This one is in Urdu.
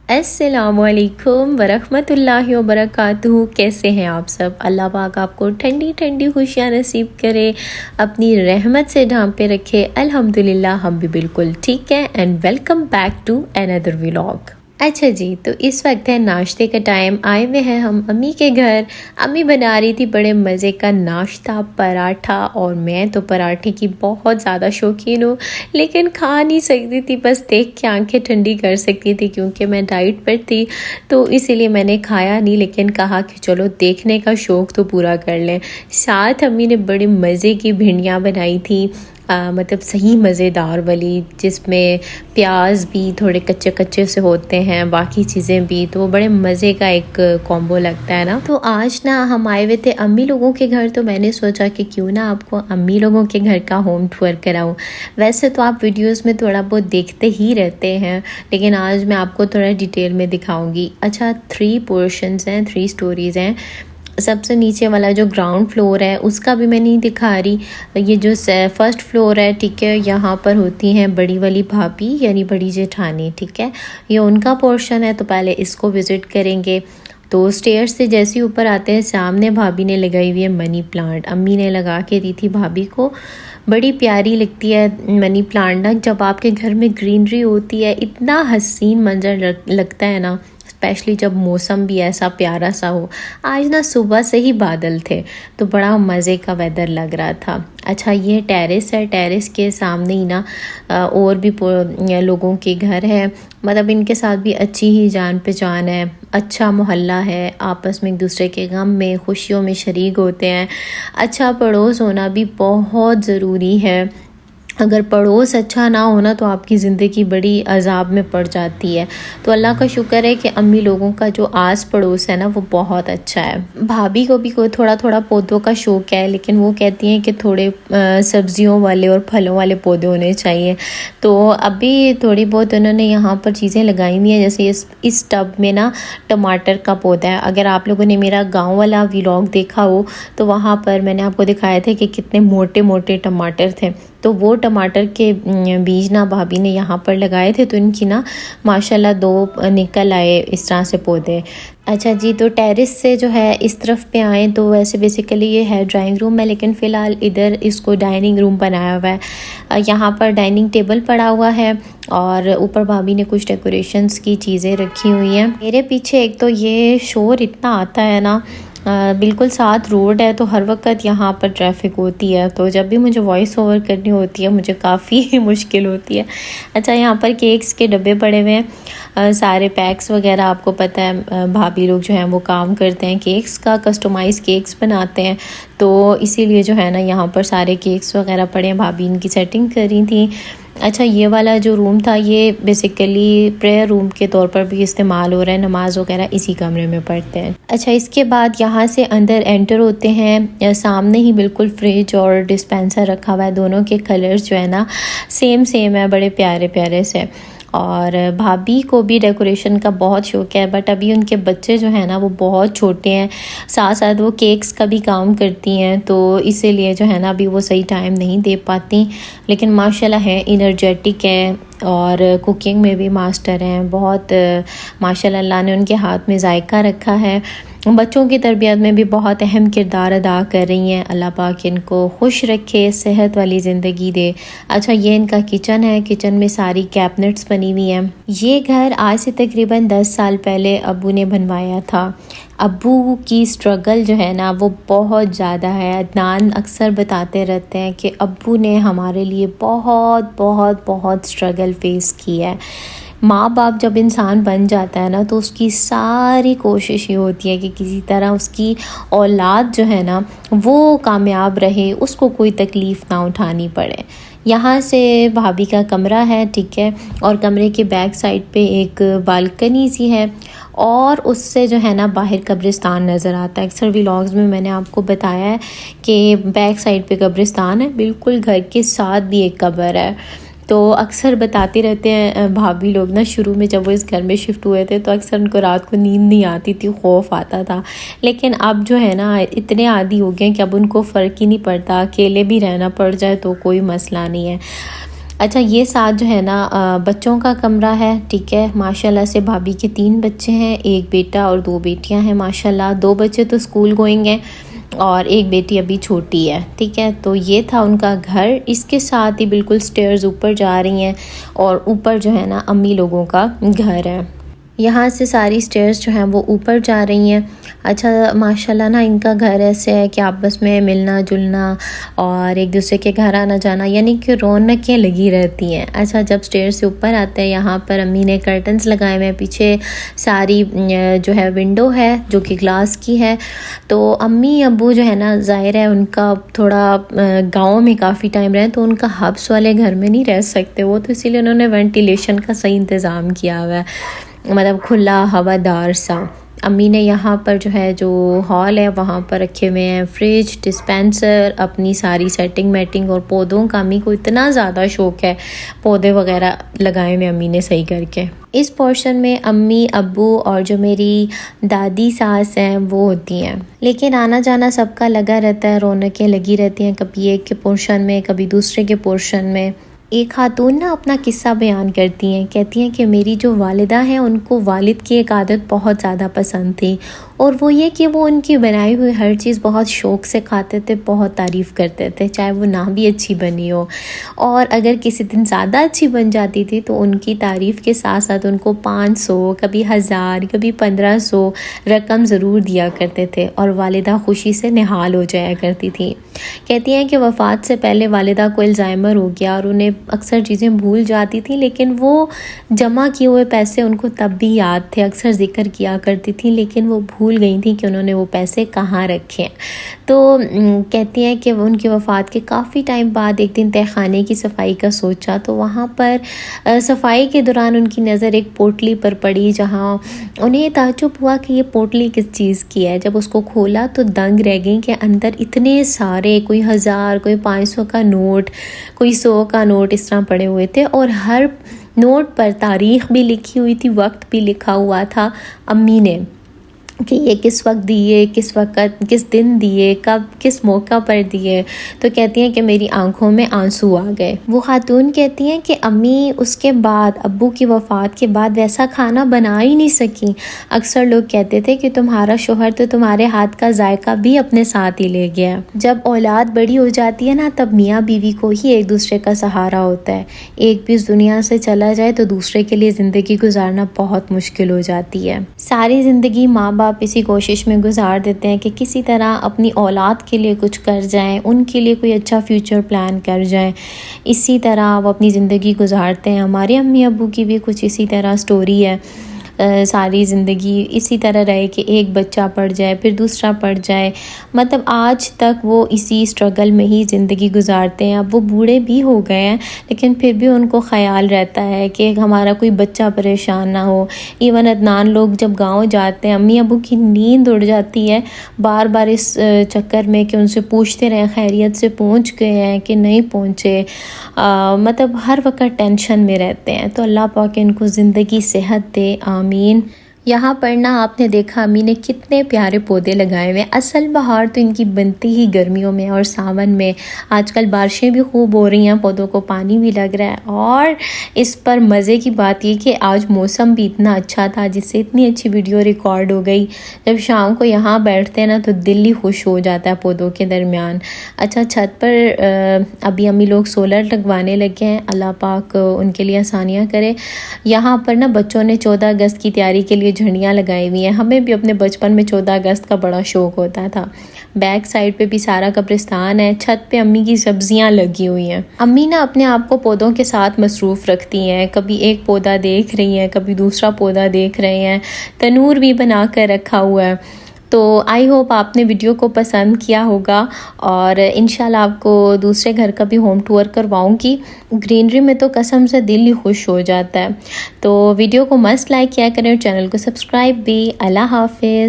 السلام علیکم ورحمۃ اللہ وبرکاتہ۔ کیسے ہیں آپ سب؟ اللہ پاک آپ کو ٹھنڈی ٹھنڈی خوشیاں نصیب کرے، اپنی رحمت سے ڈھانپے رکھے۔ الحمدللہ ہم بھی بالکل ٹھیک ہیں، and welcome back to another vlog. اچھا جی، تو اس وقت ہے ناشتے کا ٹائم، آئے ہوئے ہیں ہم امی کے گھر۔ امی بنا رہی تھی بڑے مزے کا ناشتہ، پراٹھا، اور میں تو پراٹھے کی بہت زیادہ شوقین ہوں، لیکن کھا نہیں سکتی تھی، بس دیکھ کے آنکھیں ٹھنڈی کر سکتی تھی کیونکہ میں ڈائٹ پر تھی، تو اسی لیے میں نے کھایا نہیں، لیکن کہا کہ چلو دیکھنے کا شوق تو پورا کر لیں۔ ساتھ امی نے بڑی مزے کی بھنڈیاں بنائی تھی، مطلب صحیح مزیدار والی، جس میں پیاز بھی تھوڑے کچے کچے سے ہوتے ہیں، باقی چیزیں بھی، تو وہ بڑے مزے کا ایک کومبو لگتا ہے نا۔ تو آج نا ہم آئے ہوئے تھے امی لوگوں کے گھر، تو میں نے سوچا کہ کیوں نہ آپ کو امی لوگوں کے گھر کا ہوم ٹور کراؤں۔ ویسے تو آپ ویڈیوز میں تھوڑا بہت دیکھتے ہی رہتے ہیں، لیکن آج میں آپ کو تھوڑا ڈیٹیل میں دکھاؤں گی۔ اچھا، 3 پورشنز ہیں، 3 سٹوریز ہیں۔ سب سے نیچے والا جو گراؤنڈ فلور ہے اس کا بھی میں نہیں دکھا رہی، یہ جو فرسٹ فلور ہے، ٹھیک ہے، یہاں پر ہوتی ہیں بڑی والی بھابھی یعنی بڑی جیٹھانی، ٹھیک ہے، یہ ان کا پورشن ہے، تو پہلے اس کو وزٹ کریں گے۔ تو سٹیئر سے جیسے اوپر آتے ہیں، سامنے بھابھی نے لگائی ہوئی ہے منی پلانٹ، امی نے لگا کے دی تھی بھابھی کو، بڑی پیاری لگتی ہے منی پلانٹ نا، جب آپ کے گھر میں گرینری ہوتی ہے اتنا حسین منظر لگتا ہے نا، اسپیشلی جب موسم بھی ایسا پیارا سا ہو۔ آج نا صبح سے ہی بادل تھے تو بڑا مزے کا ویدر لگ رہا تھا۔ اچھا، یہ ٹیرس ہے، ٹیرس کے سامنے ہی نا اور بھی لوگوں کے گھر ہے، مطلب ان کے ساتھ بھی اچھی ہی جان پہچان ہے، اچھا محلہ ہے، آپس میں ایک دوسرے کے غم میں خوشیوں میں شریک ہوتے ہیں۔ اچھا پڑوس ہونا بھی بہت ضروری ہے، اگر پڑوس اچھا نہ ہونا تو آپ کی زندگی بڑی عذاب میں پڑ جاتی ہے۔ تو اللہ کا شکر ہے کہ امی لوگوں کا جو آس پڑوس ہے نا وہ بہت اچھا ہے۔ بھابھی کو بھی کوئی تھوڑا تھوڑا پودوں کا شوق ہے، لیکن وہ کہتی ہیں کہ تھوڑے سبزیوں والے اور پھلوں والے پودے ہونے چاہیے، تو ابھی تھوڑی بہت انہوں نے یہاں پر چیزیں لگائی ہوئی ہیں، جیسے اس ٹب میں نا ٹماٹر کا پودا ہے۔ اگر آپ لوگوں نے میرا گاؤں والا ولاگ دیکھا ہو تو وہاں پر میں نے آپ کو دکھایا تھا کہ کتنے موٹے موٹے ٹماٹر تھے، تو وہ ٹماٹر کے بیج نا بھابھی نے یہاں پر لگائے تھے، تو ان کی نا ماشاءاللہ 2 نکل آئے اس طرح سے پودے۔ اچھا جی، تو ٹیرس سے جو ہے اس طرف پہ آئیں تو ویسے بیسیکلی یہ ہے ڈرائنگ روم ہے، لیکن فی الحال ادھر اس کو ڈائننگ روم بنایا ہوا ہے۔ یہاں پر ڈائننگ ٹیبل پڑا ہوا ہے اور اوپر بھابھی نے کچھ ڈیکوریشنز کی چیزیں رکھی ہوئی ہیں۔ میرے پیچھے ایک تو یہ شور اتنا آتا ہے نا، بالکل ساتھ روڈ ہے، تو ہر وقت یہاں پر ٹریفک ہوتی ہے، تو جب بھی مجھے وائس اوور کرنی ہوتی ہے مجھے کافی مشکل ہوتی ہے۔ اچھا، یہاں پر کیکس کے ڈبے پڑے ہوئے ہیں، سارے پیکس وغیرہ، آپ کو پتہ ہے بھابھی لوگ جو ہیں وہ کام کرتے ہیں، کیکس کا کسٹمائز کیکس بناتے ہیں، تو اسی لیے جو ہے نا یہاں پر سارے کیکس وغیرہ پڑے ہیں، بھابھی ان کی سیٹنگ کر رہی تھیں۔ اچھا، یہ والا جو روم تھا یہ بیسیکلی پریئر روم کے طور پر بھی استعمال ہو رہا ہے، نماز وغیرہ اسی کمرے میں پڑھتے ہیں۔ اچھا، اس کے بعد یہاں سے اندر انٹر ہوتے ہیں، سامنے ہی بالکل فریج اور ڈسپینسر رکھا ہوا ہے، دونوں کے کلرز جو ہے نا سیم ہے، بڑے پیارے پیارے سے۔ اور بھابھی کو بھی ڈیکوریشن کا بہت شوق ہے، بٹ ابھی ان کے بچے جو ہیں نا وہ بہت چھوٹے ہیں، ساتھ ساتھ وہ کیکس کا بھی کام کرتی ہیں، تو اسی لیے جو ہے نا ابھی وہ صحیح ٹائم نہیں دے پاتی، لیکن ماشاءاللہ ہے، انرجیٹک ہے اور کوکنگ میں بھی ماسٹر ہیں، بہت ماشاءاللہ اللہ نے ان کے ہاتھ میں ذائقہ رکھا ہے، بچوں کی تربیت میں بھی بہت اہم کردار ادا کر رہی ہیں۔ اللہ پاک ان کو خوش رکھے، صحت والی زندگی دے۔ اچھا، یہ ان کا کچن ہے، کچن میں ساری کیبنٹس بنی ہوئی ہیں۔ یہ گھر آج سے تقریباً 10 سال پہلے ابو نے بنوایا تھا۔ ابو کی سٹرگل جو ہے نا وہ بہت زیادہ ہے، عدنان اکثر بتاتے رہتے ہیں کہ ابو نے ہمارے لیے بہت بہت بہت سٹرگل فیس کی ہے۔ ماں باپ جب انسان بن جاتا ہے نا تو اس کی ساری کوشش یہ ہوتی ہے کہ کسی طرح اس کی اولاد جو ہے نا وہ کامیاب رہے، اس کو کوئی تکلیف نہ اٹھانی پڑے۔ یہاں سے بھابھی کا کمرہ ہے، ٹھیک ہے، اور کمرے کے بیک سائڈ پہ ایک بالکنی سی ہے، اور اس سے جو ہے نا باہر قبرستان نظر آتا ہے۔ اکثر ولاگز میں نے آپ کو بتایا ہے کہ بیک سائڈ پہ قبرستان ہے، بالکل گھر کے ساتھ بھی ایک قبر ہے، تو اکثر بتاتے رہتے ہیں بھابھی لوگ نا، شروع میں جب وہ اس گھر میں شفٹ ہوئے تھے تو اکثر ان کو رات کو نیند نہیں آتی تھی، خوف آتا تھا، لیکن اب جو ہے نا اتنے عادی ہو گئے کہ اب ان کو فرق ہی نہیں پڑتا، اکیلے بھی رہنا پڑ جائے تو کوئی مسئلہ نہیں ہے۔ اچھا یہ ساتھ جو ہے نا بچوں کا کمرہ ہے، ٹھیک ہے. ماشاءاللہ سے بھابھی کے 3 بچے ہیں، ایک بیٹا اور 2 بیٹیاں ہیں ماشاءاللہ. 2 بچے تو اسکول گوئنگ ہیں اور ایک بیٹی ابھی چھوٹی ہے، ٹھیک ہے. تو یہ تھا ان کا گھر. اس کے ساتھ ہی بالکل سٹیئرز اوپر جا رہی ہیں اور اوپر جو ہے نا امی لوگوں کا گھر ہے. یہاں سے ساری سٹیئرز جو ہیں وہ اوپر جا رہی ہیں. اچھا ماشاءاللہ نا ان کا گھر ایسے ہے کہ آپس میں ملنا جلنا اور ایک دوسرے کے گھر آنا جانا، یعنی کہ رونقیں لگی رہتی ہیں. اچھا جب سٹیئر سے اوپر آتے ہیں یہاں پر امی نے کرٹنز لگائے ہوئے ہیں، پیچھے ساری جو ہے ونڈو ہے جو کہ گلاس کی ہے. تو امی ابو جو ہے نا ظاہر ہے ان کا تھوڑا گاؤں میں کافی ٹائم رہے تو ان کا ہبس والے گھر میں نہیں رہ سکتے وہ، تو اسی لیے انہوں نے وینٹیلیشن کا صحیح انتظام کیا ہوا ہے، مطلب کھلا ہوا دار سا. امی نے یہاں پر جو ہے جو ہال ہے وہاں پر رکھے ہوئے ہیں فریج، ڈسپینسر، اپنی ساری سیٹنگ میٹنگ اور پودوں کا. امی کو اتنا زیادہ شوق ہے، پودے وغیرہ لگائے ہوئے امی نے صحیح کر کے. اس پورشن میں امی ابو اور جو میری دادی ساس ہیں وہ ہوتی ہیں، لیکن آنا جانا سب کا لگا رہتا ہے، رونقیں لگی رہتی ہیں، کبھی ایک کے پورشن میں کبھی دوسرے کے پورشن میں. ایک خاتون نا اپنا قصہ بیان کرتی ہیں، کہتی ہیں کہ میری جو والدہ ہیں ان کو والد کی ایک عادت بہت زیادہ پسند تھی، اور وہ یہ کہ وہ ان کی بنائی ہوئی ہر چیز بہت شوق سے کھاتے تھے، بہت تعریف کرتے تھے، چاہے وہ نہ بھی اچھی بنی ہو. اور اگر کسی دن زیادہ اچھی بن جاتی تھی تو ان کی تعریف کے ساتھ ساتھ ان کو 500 کبھی 1000 کبھی 1500 رقم ضرور دیا کرتے تھے، اور والدہ خوشی سے نہال ہو جایا کرتی تھی. کہتی ہیں کہ وفات سے پہلے والدہ کو الزائمر ہو گیا اور انہیں اکثر چیزیں بھول جاتی تھیں، لیکن وہ جمع کیے ہوئے پیسے ان کو تب بھی یاد تھے، اکثر ذکر کیا کرتی تھیں، لیکن وہ بھول گئی تھیں کہ انہوں نے وہ پیسے کہاں رکھے. تو کہتی ہیں کہ ان کی وفات کے کافی ٹائم بعد ایک دن تہہ خانے کی صفائی کا سوچا، تو وہاں پر صفائی کے دوران ان کی نظر ایک پوٹلی پر پڑی، جہاں انہیں تعجب ہوا کہ یہ پوٹلی کس چیز کی ہے. جب اس کو کھولا تو دنگ رہ گئیں کہ اندر اتنے سارے، کوئی 1000 کوئی 500 کا نوٹ، کوئی 100 کا نوٹ اس طرح پڑے ہوئے تھے، اور ہر نوٹ پر تاریخ بھی لکھی ہوئی تھی، وقت بھی لکھا ہوا تھا امی نے کہ یہ کس وقت دیے، کس وقت کس دن دیے، کب کس موقع پر دیے. تو کہتی ہیں کہ میری آنکھوں میں آنسو آ گئے. وہ خاتون کہتی ہیں کہ امی اس کے بعد ابو کی وفات کے بعد ویسا کھانا بنا ہی نہیں سکیں. اکثر لوگ کہتے تھے کہ تمہارا شوہر تو تمہارے ہاتھ کا ذائقہ بھی اپنے ساتھ ہی لے گیا. جب اولاد بڑی ہو جاتی ہے نا تب میاں بیوی کو ہی ایک دوسرے کا سہارا ہوتا ہے. ایک بھی اس دنیا سے چلا جائے تو دوسرے کے لیے زندگی گزارنا بہت مشکل ہو جاتی ہے. ساری زندگی ماں باپ اسی کوشش میں گزار دیتے ہیں کہ کسی طرح اپنی اولاد کے لیے کچھ کر جائیں، ان کے لیے کوئی اچھا فیوچر پلان کر جائیں. اسی طرح وہ اپنی زندگی گزارتے ہیں. ہمارے امی ابو کی بھی کچھ اسی طرح سٹوری ہے. ساری زندگی اسی طرح رہے کہ ایک بچہ پڑ جائے پھر دوسرا پڑ جائے، مطلب آج تک وہ اسی اسٹرگل میں ہی زندگی گزارتے ہیں. اب وہ بوڑھے بھی ہو گئے ہیں لیکن پھر بھی ان کو خیال رہتا ہے کہ ہمارا کوئی بچہ پریشان نہ ہو. ایون عدنان لوگ جب گاؤں جاتے ہیں امی ابو کی نیند اڑ جاتی ہے بار بار اس چکر میں کہ ان سے پوچھتے رہیں خیریت سے پہنچ گئے ہیں کہ نہیں پہنچے، مطلب ہر وقت ٹینشن میں رہتے ہیں. تو اللہ پاک ان کو زندگی صحت دے، آمین. یہاں پر نا آپ نے دیکھا امی نے کتنے پیارے پودے لگائے ہوئے ہیں. اصل بہار تو ان کی بنتی ہی گرمیوں میں اور ساون میں. آج کل بارشیں بھی خوب ہو رہی ہیں، پودوں کو پانی بھی لگ رہا ہے، اور اس پر مزے کی بات یہ کہ آج موسم بھی اتنا اچھا تھا جس سے اتنی اچھی ویڈیو ریکارڈ ہو گئی. جب شام کو یہاں بیٹھتے ہیں نا تو دل ہی خوش ہو جاتا ہے پودوں کے درمیان. اچھا چھت پر ابھی امی لوگ سولر لگوانے لگے ہیں، اللہ پاک ان کے لیے آسانیاں کرے. یہاں پر نا بچوں نے 14 اگست کی تیاری کے لیے جھنڈیاں لگائی ہوئی ہیں. ہمیں بھی اپنے بچپن میں 14 اگست کا بڑا شوق ہوتا تھا. بیک سائڈ پہ بھی سارا قبرستان ہے، چھت پہ امی کی سبزیاں لگی ہوئی ہیں. امی نا اپنے آپ کو پودوں کے ساتھ مصروف رکھتی ہیں، کبھی ایک پودا دیکھ رہی ہیں کبھی دوسرا پودا دیکھ رہے ہیں. تنور بھی بنا کر رکھا ہوا ہے. تو آئی ہوپ آپ نے ویڈیو کو پسند کیا ہوگا، اور انشاءاللہ آپ کو دوسرے گھر کا بھی ہوم ٹور کرواؤں گی. گرینری میں تو قسم سے دل ہی خوش ہو جاتا ہے. تو ویڈیو کو مست لائک کیا کریں اور چینل کو سبسکرائب بھی. اللہ حافظ.